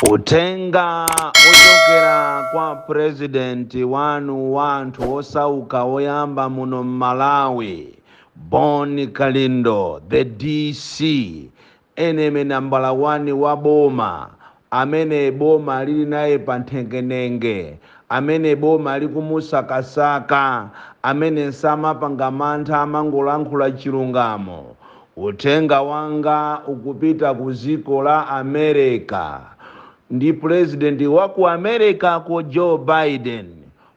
Utenga ochokera kwa president wanu wanthu osauka oyamba muno Malawi, Boni Kalindo, the DC, eneme nambala 1 wa boma, amene boma lili naye pa nthengenenge, amene boma likumusakasaka, amene samapanga mantha amangolankhula chilungamo. Utenga wanga ukupita ku dziko la America ndi president wa ku America ku Joe Biden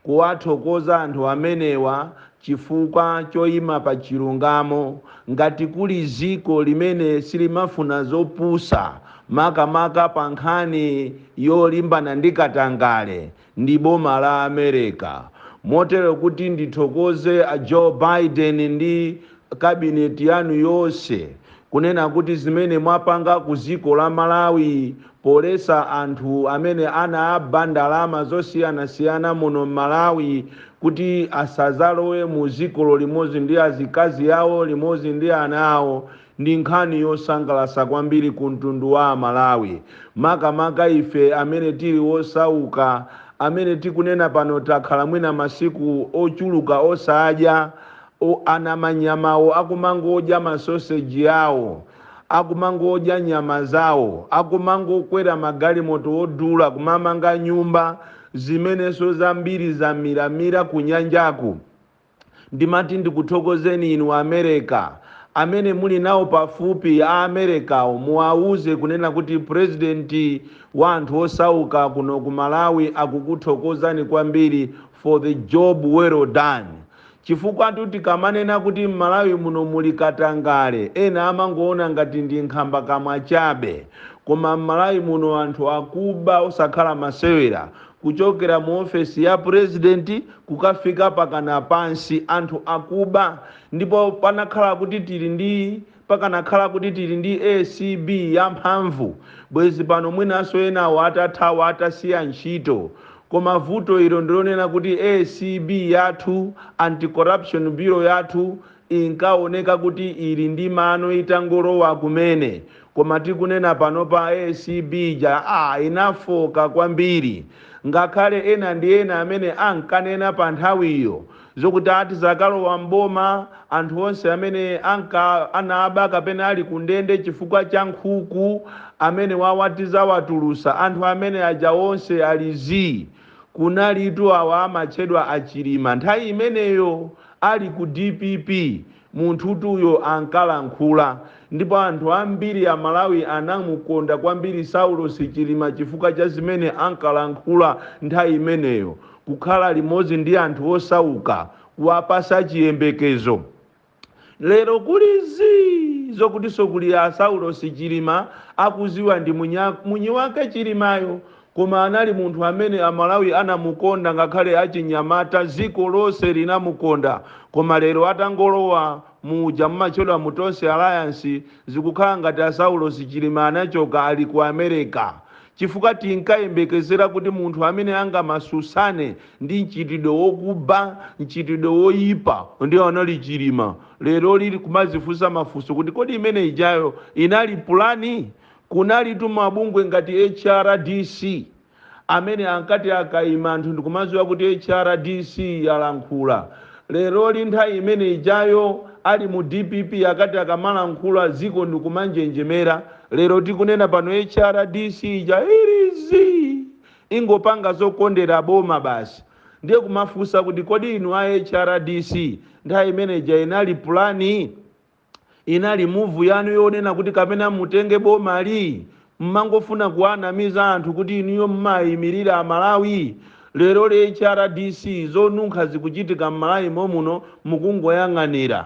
kuwathokoza anthu amenewa chifukwa choyima pa chilungamo, ngati kuli dziko limene silimafuna zopusa makamaka pa nkhani yolimbana ndi katangale ndi boma la America. Motero kuti ndithokoze a Joe Biden ndi kabineti yanu yonse kunena kuti zimene mwapanga ku dziko la Malawi polesa anthu amene anaaba ndalama zosiyanasiyana muno Malawi kuti asazalowe mu dziko limodzi ndi azikazi yawo limodzi ndi ana awo, ndi nkhani yosangalatsa kwambiri ku mtundu wa Malawi. Makamaka ife amene tili osauka, amene tikunena pano takhala mwina masiku ochuluka osadya, anamanyamawo akumangodya masoseji yawo, akumangodya nyama zawo, akumangokwera magalimoto odula kumamanga nyumba zimenezo zambiri zamiramira ku nyanjaku. Ndimati ndikuthokozeni inu America amene muli nawo pafupi a Americawo, muwauze kunena kuti president wa anthu osauka kuno ku Malawi akukuthokozani kwambiri for the job well done. Chifukwa tikamanena kuti Malawi muno muli katangale, ena amangoona ngati ndi nkhamba kamwa chabe, koma Malawi muno anthu akuba osakhala masewera, kuchokera mu ofesi ya president kukafika pakana pansi anthu akuba. Ndipo pakanakhala kuti tili ndi ACB yamphamvu, bwezi pano mwinanso enawo atathawa atasiya ntchito. Koma vuto ilo ndilonena kuti ACB yathu, Anti-Corruption Bureau yathu, inkaoneka kuti ili ndi mano itangolowa kumene. Koma tikunena pano pa ACB inafoka kwambiri. Ngakhale ena ndi ena amene ankanena pa nthawiyo zokuti ati zakalowa mboma anthu onse amene anaaba kapena ali kundende chifukwa cha nkhuku, amene wawatiza watulusa anthu amene aja onse alizi. Kunalitu awa amatchedwa achilima. Nthawi imeneyo ali ku DPP munthutuyo ankalankhula, ndipo anthu ambiri a Malawi anamukonda kwambiri Saulos Chilima chifukwa cha zimene ankalankhula nthawi imeneyo, kukhala limodzi ndi anthu osauka, kuwapasa chiyembekezo. Lero kulizi zokutinso kuli a Saulos Chilima akuziwa ndi mwini wake Chilimayo, koma anali munthu amene a Malawi anamukonda ngakhale achinyamata, dziko lonse linamukonda. Koma lero atangolowa muja mumachedwa mu Tonse Alliance, zikukhala ngati a Saulos Chilima anachoka ali ku America. Chifukwa tinkayembekezera kuti munthu amene angamasusane ndi mchitidwe wokuba, mchitidwe woyipa, ndiye anali Chilima. Lero lili kumazifunsa mafunso kuti kodi imene ijayo inali plani? Kunali mabungwe ngati HRDC amene ankati akayima anthu ndikumaziwa kuti HRDC yalankhula. Lero nthawi imene ijayo ali mu DPP akati akamalankhula dziko ndikumanjenjemera. Lero tikunena pano HRDC ija ilizi ingopanga zokondera boma basi. Ndiye kumafunsa kuti kodi inu a HRDC nthawi imene ija inali plani? Inali move yanu yonena kuti kapena mutenge boma li mmangofuna kuanamiza anthu kuti inuyo mmayimirira a Malawi? Lero HRDC zonunkha zikuchitika Malawi momuno mukungoyang'anira.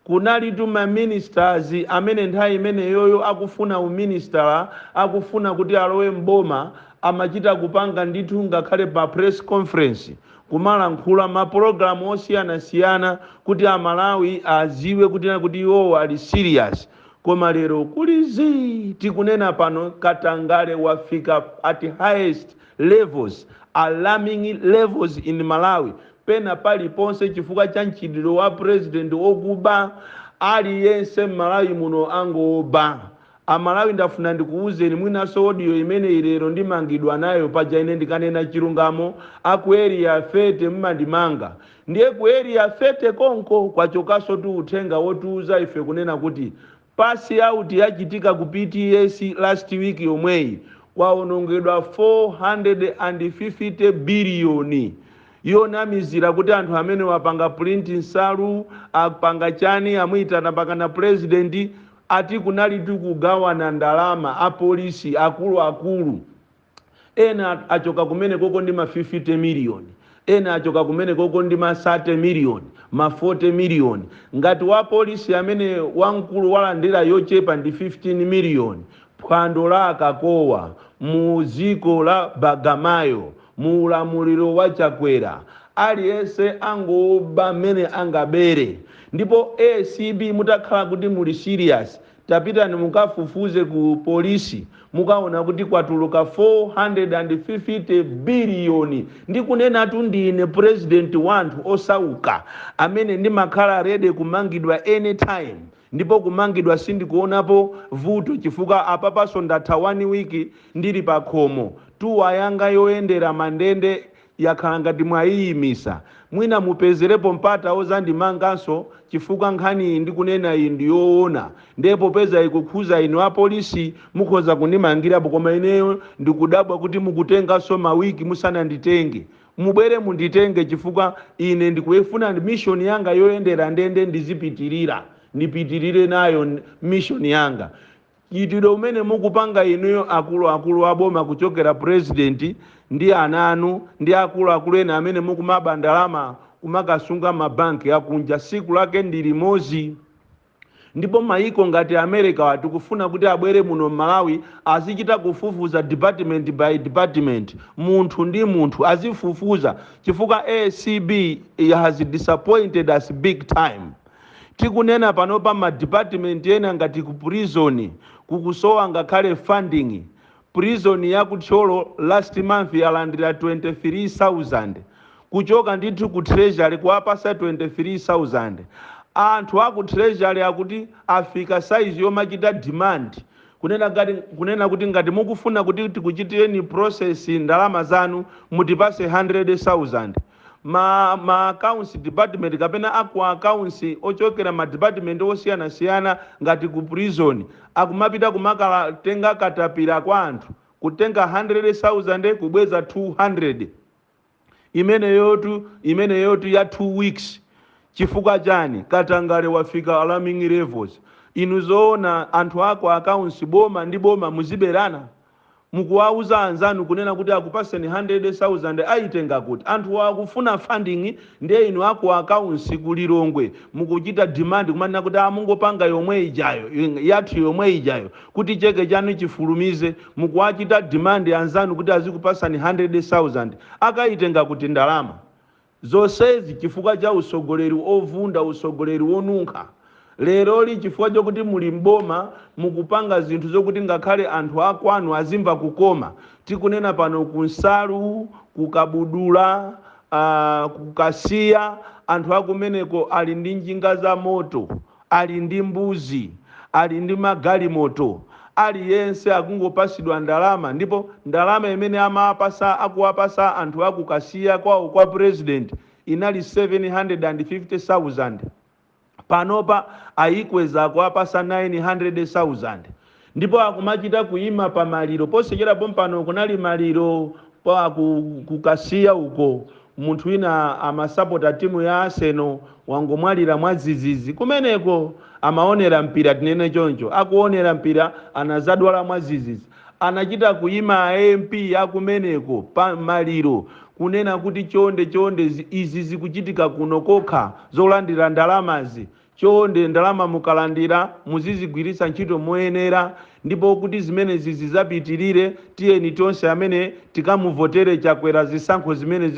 Kunali ma ministers amene nthawi imeneyoyo akufuna uminister, akufuna kuti alowe mboma, amachita kupanga ndithu ngakhale pa press conference kumalankhula mapulogalamu osiyanasiyana kuti a Malawi aziwe kuti iwo ali serious. Koma lero kulizi tikunena pano katangale wafika at highest levels, alarming levels in Malawi. Pena paliponse chifukwa cha mchitidwe wa president okuba, aliyense Malawi muno angoba. Amalawi ndafuna ndikuuzeni mwinaso audio imene ilero ndimangidwa nayo paja ine ndikanena chilungamo aku area 30 mmandimanga ndiye ku area 30 konko kwachokaso tu uthenga wotiuza ife kunena kuti pasi out yachitika ku PTS last week yomweyi kwaonongedwa 450 biliyoni yonamizira kuti anthu amene wapanga print nsalu apanga chani amuyitana pakana president ati kunali tikugawana ndalama apolisi akulu ena achoka kumene koko ndi ma 50 miliyoni ena achoka kumene koko ndi ma 30 miliyoni ma 40 miliyoni ngati wa polisi amene wamkulu walandira yochepa ndi 15 miliyoni phwando la akakowa mu dziko la Bagamoyo mu ulamuliro wa Chakwera aliyense angoba mene angabere ndipo ACB mutakhala kuti muli serious tapitani mukafufuze ku polisi mukaona kuti kwatuluka 450 biliyoni ndi kunena ndine president wanthu osauka amene ndimakhala ready kumangidwa anytime ndipo kumangidwa sindikuonapo vuto chifukwa apapaso ndatha 1 week ndili pa khomo tuwa yanga yoyendera mandende yakhala ngati mwayiyimisa mwina mupezerepo mpata ozandimanganso chifukwa nkhani ndikunena iyi ndiyoona ndipo peza ikukhuza inu apolisi mukhoza kundimangirapo koma ineyo ndikudabwa kuti mukutenganso mawiki musananditenge mubwere munditenge chifukwa ine ndikuyefuna mission yanga yoyendera ndende ndipitirire nayo mission yanga chitiro umene mukupanga inuyo akulu aboma kuchokera president ndi ananu ndi akulu ena amene mukumaba ndalama kumakasunga mabanki akunja siku lake ndi limodzi ndipo maiko ngati America watikufuna kuti abwere muno Malawi azichita kufufuza department by department munthu ndi munthu azifufuza chifukwa ACB has disappointed us big time. Tikunena panopa ma department ena ngati ku prison kukusowa ngakhale funding prison ya kucholo last month yalandira 23,000 kuchoka ndithu ku treasury kuwapasa 23,000 anthu aku treasury akuti afika size yomachita demand kunena kuti ngati mukufuna kuti tikuchitireni process ndalama zanu mutipase 100,000 ma accounts department kapena aku accounts ochokera ma department osiyana ngati ku prison akumapita kumakala tenga katapira kwa anthu kutenga 100,000 kubweza 200 imene yotu ya 2 weeks chifukwa chani katangale wafika alarming levels inu zoona anthu ako accounts boma ndi boma muziberana mukuwauza anzanu kunena kuti akupaseni 100,000 aitenga kuti anthu wakufuna funding ndiye inu ako accounts kulilongwe mukuchita demand kumanena kuti amungopanga yomwe ijayo yathu yomwe ijayo kuti cheke chanu chifulumize mukuwachita demand anzanu kuti azikupasani 100,000 akaitenga kuti ndalama zonsezi chifukwa cha usogoleri ovunda usogoleri wonunkha lero li chifukwa chokuti muli mboma mukupanga zinthu zokuti ngakhale anthu akwanu azimva kukoma tikunena pano kunsalu kukabudula kukasiya anthu akumeneko ali ndi njinga za moto ali ndi mbuzi ali ndi magalimoto aliyense akungopasidwa ndalama ndipo ndalama imene akuwapasa anthu akukasiya kwawo kwa president inali 750,000 panopa aikweza kuwapasa 900,000 ndipo akumachita kuima pa maliro posecherapo pano kunali maliro pa kukasiya uko munthu wina amasapota timu ya Arsenal wangomwalira mwadzidzidzi kumeneko amaonera mpira tinene choncho akuonera mpira anazadwala mwadzidzidzi anachita kuima MP akumeneko pa maliro kunena kuti chonde izi zikuchitika kuno kokha zolandira ndalamazi chonde ndalama mukalandira muzizigwiritsa ntchito moyenera ndipo kuti zimene zizapitirire tiyeni tonse amene tikamuvotere Chakwera zisankho zimene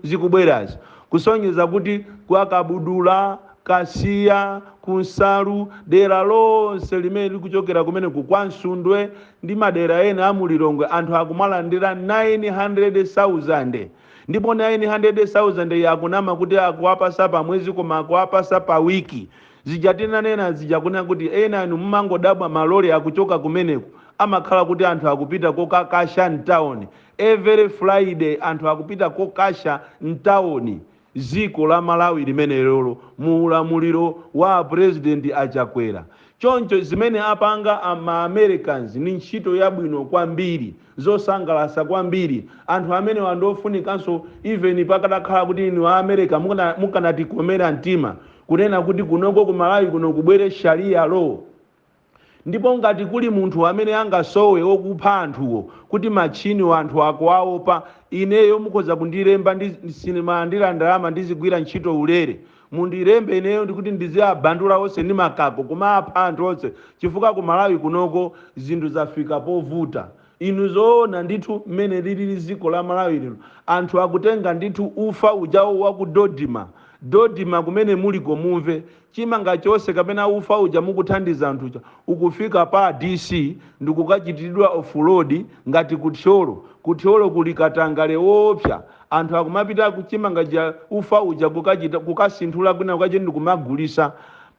zikubwerazi kusonyeza kuti kwakabudula kasiya kunsalu dera lonse limene likuchokera kumene kwa Nsundwe ndi madera ena amulilongwe anthu akumalandira 900,000 ndipo 900,000 yakunama kuti akuwapasa pa mwezi koma akuwapasa pa wiki zijatinanena zijakuna kuti ena anu mmangodabwa malori akuchoka kumeneko amakhala kuti anthu akupita kokakasha mtawuni. Every Friday anthu akupita kokasha mtawuni ziko la Malawi limene lero mu ulamuliro wa president Achakwera. Choncho zimene apanga ama-Americans ni ntchito yabwino kwambiri, zosangalatsa kwambiri. Anthu amene wandofunikanso even pakadakhala kuti inu a-America mukanatikomera mtima kunena kuti kunoko ku Malawi kuno kubwere sharia law. Ndipo ngati kuli munthu amene angasowe okupha anthuwo kuti machini wa anthu akuwaopa, ineyo mukhoza kundilemba sinema ndalama ndizigwira ntchito ulere. Mundilembe ineyo ndikuti ndiziyabandula onse ndi makako kumapha anthu onse chifukwa ku Malawi kunoko zinthu zafika povuta. Inu zoona ndithu mmene lili ziko la Malawi lino anthu akutenga ndithu ufa ujawo wa ku Dodima kumene muliko mumve chimanga chonse kapena ufa uja mukuthandiza anthu ukufika pa DC ndikukachitidwa offload ngati kuthyolo kuli katangale wopsa. Anthu akumapita kuchimanga ja ufa uja kukasinthula kwina kukachiti ndikumagulisa.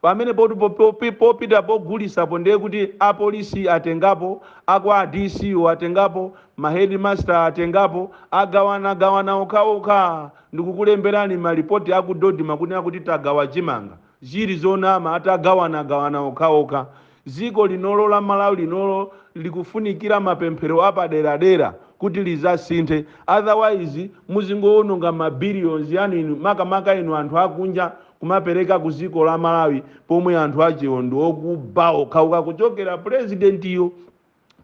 Pamene popita pogulisapo ndiye kuti apolisi atengapo, akwa DC atengapo, headmaster atengapo, agawana okhaokha. Ndikukulemberani malipoti aku Dodima kunena kuti tagawa chimanga ziri zonama atagawana okhaokha. Ziko linolo la Malawi linolo likufunikira mapemphero apaderadera kuti lizasinthe, otherwise muzingoononga mabiliyons yanu inu makamaka inu anthu akunja kumapereka ku ziko la Malawi pomwe anthu achiwondo okuba okhaokha kuchokera president iyo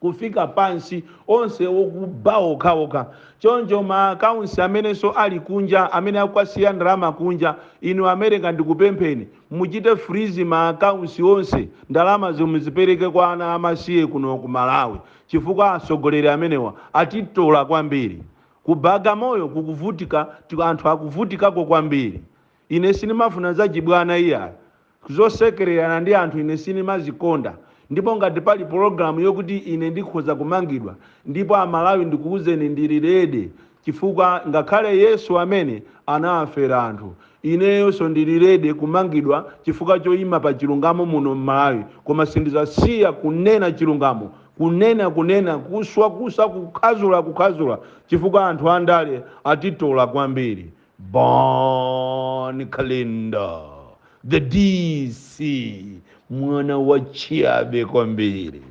kufika pansi onse okuba okhaokha. Choncho ma accounts amenenso ali kunja amene akwasiya ndalama kunja, inu America ndikupempheni muchite freeze ma accounts onse, ndalama zomwe zipereke kwa ana amasiye kuno ku Malawi chifukwa asogoleri amenewa atitola kwambiri. Kubaga moyo kukuvutika, anthu akuvutikako kwambiri. Ine sinimafuna zachibwana iya zosekererana ndi anthu, ine sinimazikonda. Ndipo ngati pali program yokuti ine ndikhoza kumangidwa ndipo amalawi ndikuuzeni ndilirede chifukwa ngakhale Yesu amene anafera anthu, ineyonso ndilirede kumangidwa chifukwa choyima pa chilungamo muno Malawi. Koma sindizasiya kunena chilungamo, kunena kuswa kukhazula chifukwa anthu andale atitola kwambiri. Bon Calendar, the DC, mwana wa Chiabe kwambiri.